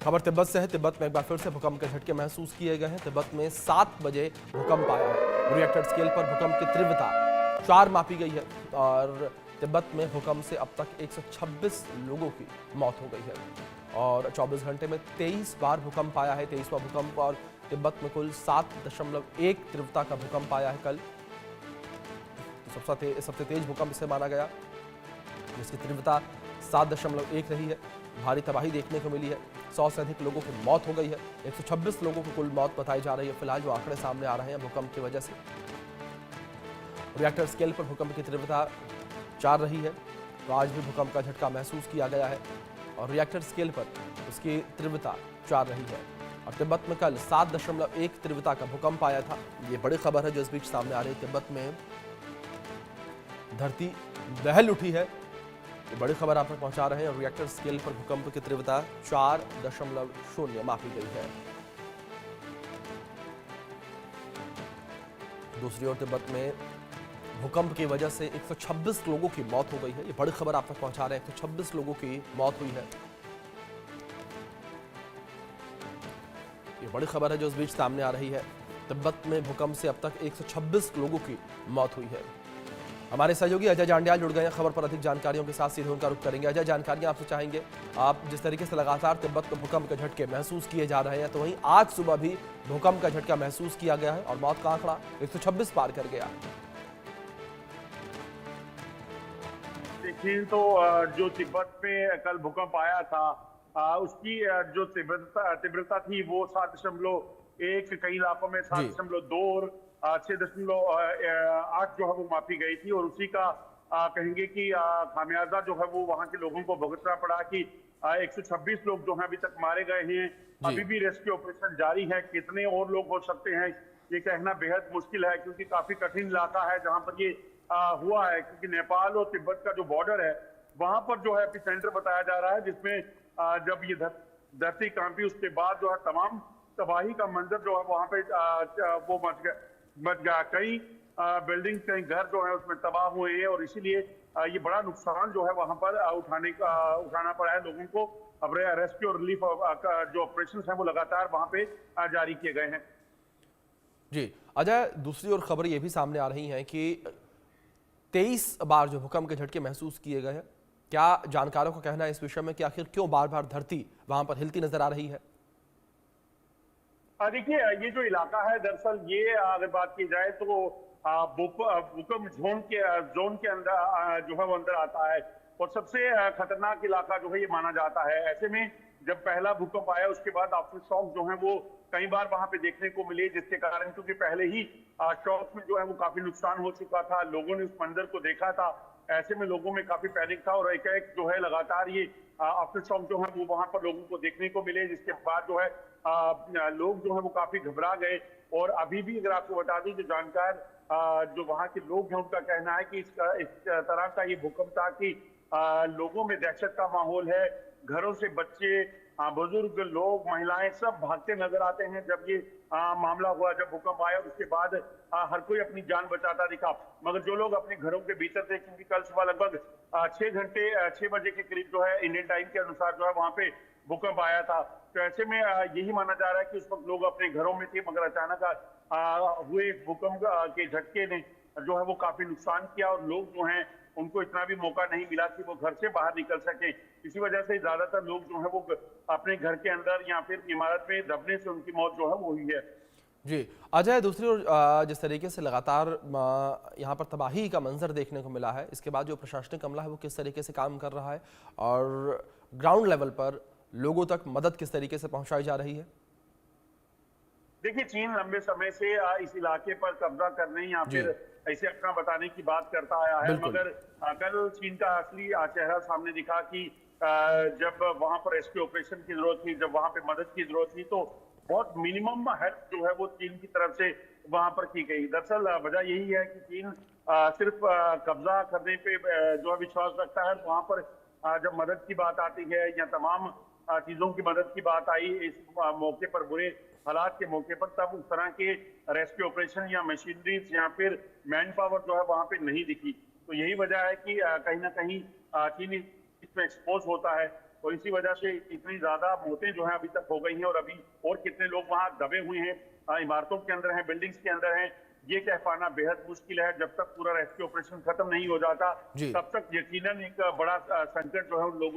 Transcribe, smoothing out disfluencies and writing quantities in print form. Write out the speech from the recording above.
खबर तिब्बत से है। तिब्बत में एक बार फिर से भूकंप के झटके महसूस किए गए हैं। तिब्बत में 7 बजे भूकंप आया है। रिएक्टर स्केल पर भूकंप की तीव्रता 4 मापी गई है और तिब्बत में भूकंप से अब तक 126 लोगों की मौत हो गई है और 24 घंटे में 23 बार भूकंप आया है। 23वां भूकंप और तिब्बत में कुल 7.1 तीव्रता का भूकंप आया है कल। सबसे तेज भूकंप इसे माना गया, जिसकी तीव्रता 7.1 रही है। भारी तबाही देखने को मिली है। 100 से अधिक लोगों की मौत हो गई है। 126 लोगों को कुल मौत बताई जा रही है फिलहाल, जो आंकड़े सामने आ रहे हैं भूकंप की वजह से। रिएक्टर स्केल पर भूकंप की तीव्रता 4 रही है, तो आज भी भूकंप का झटका महसूस किया गया है और रिएक्टर स्केल पर उसकी तीव्रता 4 रही है। और तिब्बत में कल 7.1 तीव्रता का भूकंप आया था। ये बड़ी खबर है जो इस बीच सामने आ रही है। तिब्बत में धरती दहल उठी है, ये बड़ी खबर आप तक पहुंचा रहे हैं। और रिएक्टर स्केल पर भूकंप की तीव्रता 4.0 मापी गई है। दूसरी ओर तिब्बत में भूकंप की वजह से 126 लोगों की मौत हो गई है। ये बड़ी खबर आप तक पहुंचा रहे हैं। 126 लोगों की मौत हुई है। ये बड़ी खबर है जो इस बीच सामने आ रही है। तिब्बत में भूकंप से अब तक 126 लोगों की मौत हुई है। हमारे सहयोगी अजय जांडियाल जुड़ गए हैं खबर पर अधिक जानकारियों के साथ। सीधे उनका रुख करेंगे। अजय, जानकारियां आपसे चाहेंगे। आप जिस तरीके से लगातार तिब्बत में भूकंप के झटके महसूस किए जा रहे हैं, तो वहीं आज सुबह भी भूकंप का झटका महसूस किया गया है और मौत का आंकड़ा 126 पार कर गया। देखिए, तो जो तिब्बत में कल भूकंप आया था, उसकी जो तीव्रता थी वो 7.1, कई इलाकों में 7.2 और 6.8 जो है वो मापी गई थी। और उसी का कहेंगे कि खामियाजा जो है वो वहां के लोगों को भुगतना पड़ा कि 126 लोग जो हैं अभी तक मारे गए हैं। अभी भी रेस्क्यू ऑपरेशन जारी है। कितने और लोग हो सकते हैं ये कहना बेहद मुश्किल है, क्योंकि काफी कठिन इलाका है जहां पर ये हुआ है। क्योंकि नेपाल और तिब्बत का जो बॉर्डर है वहां पर जो है एपिसेंटर बताया जा रहा है, जिसमें जब ये धरती कांपी उसके बाद जो है तमाम तबाही का मंजर जो है वहां पे वो मच गया। कई बिल्डिंग, कई घर जो है उसमें तबाह हुए हैं और इसीलिए ये बड़ा नुकसान जो है वहां पर उठाना पड़ा है लोगों को। अब रेस्क्यू और रिलीफ जो ऑपरेशन है वो लगातार वहां पे जारी किए गए हैं। जी अजय, दूसरी ओर खबर ये भी सामने आ रही है कि 23 बार जो भूकंप के झटके महसूस किए गए हैं। क्या जानकारों का कहना है इस विषय में कि आखिर क्यों बार बार धरती वहां पर हिलती नजर आ रही है? देखिए, ये जो इलाका है दरअसल ये अगर बात की जाए तो भूकंप जोन के अंदर जो है वो अंदर आता है और सबसे खतरनाक इलाका जो है ये माना जाता है। ऐसे में जब पहला भूकंप आया उसके बाद आफ्टर शॉक जो है वो कई बार वहां पे देखने को मिले, जिसके कारण क्योंकि पहले ही शॉक में जो है वो काफी नुकसान हो चुका था। लोगों ने उस मंजर को देखा था। ऐसे में लोगों में काफी पैनिक था और एक जो है लगातार ये आफ्टर शॉक जो है वो वहां पर लोगों को देखने को मिले, जिसके बाद जो है लोग जो है वो काफी घबरा गए। और अभी भी अगर आपको बता दूं, जो जानकार जो वहां के लोग हैं उनका कहना है कि इस तरह का ये भूकंप था कि लोगों में दहशत का माहौल है। घरों से बच्चे, बुजुर्ग लोग, महिलाएं सब भागते नजर आते हैं। जब ये मामला हुआ, जब भूकंप आया उसके बाद हर कोई अपनी जान बचाता दिखा। मगर जो लोग अपने घरों के भीतर थे, क्योंकि कल सुबह लगभग 6 बजे के करीब जो है इंडियन टाइम के अनुसार जो है वहां पे भूकंप आया था, तो ऐसे में यही माना जा रहा है कि उस वक्त लोग अपने घरों में थे। मगर अचानक हुए भूकंप के झटके ने जो है वो काफी नुकसान किया और लोग जो हैं उनको इतना भी मौका नहीं मिला कि वो घर से बाहर निकल सके। इसी वजह से ज्यादातर लोग जो है वो अपने घर के अंदर या फिर इमारत में दबने से उनकी मौत जो है वो हुई है। जी अजय, दूसरी ओर जिस तरीके से लगातार यहाँ पर तबाही का मंजर देखने को मिला है, इसके बाद जो प्रशासनिक अमला है वो किस तरीके से काम कर रहा है और ग्राउंड लेवल पर लोगों तक मदद किस तरीके से पहुंचाई जा रही है? देखिए, चीन लंबे समय से इस इलाके पर कब्जा करने या फिर ऐसे अपना बताने की बात करता आया है। मगर कल चीन का असली चेहरा सामने दिखा कि जब वहां पर रेस्क्यू ऑपरेशन की जरूरत थी, जब वहां पे मदद की जरूरत थी, तो बहुत मिनिमम हेल्प जो है वो चीन की तरफ से वहां पर की गई। दरअसल वजह यही है कि चीन सिर्फ कब्जा करने पे जो है विश्वास रखता है। वहां पर जब मदद की बात आती है या तमाम चीजों की मदद की बात आई इस मौके पर, बुरे हालात के मौके पर, तब उस तरह के रेस्क्यू ऑपरेशन या मशीनरीज या फिर मैन पावर जो है वहां पे नहीं दिखी। तो यही वजह है कि कहीं ना कहीं चीन इसमें एक्सपोज होता है और इसी वजह से इतनी ज्यादा मौतें जो है अभी तक हो गई हैं, और अभी और कितने लोग वहां दबे हुए हैं, इमारतों के अंदर हैं, बिल्डिंग्स के अंदर हैं, ये कह पाना बेहद मुश्किल है। जब तक पूरा रेस्क्यू ऑपरेशन खत्म नहीं हो जाता, जी। तब तक यकीनन एक बड़ा संकट जो है उन लोगों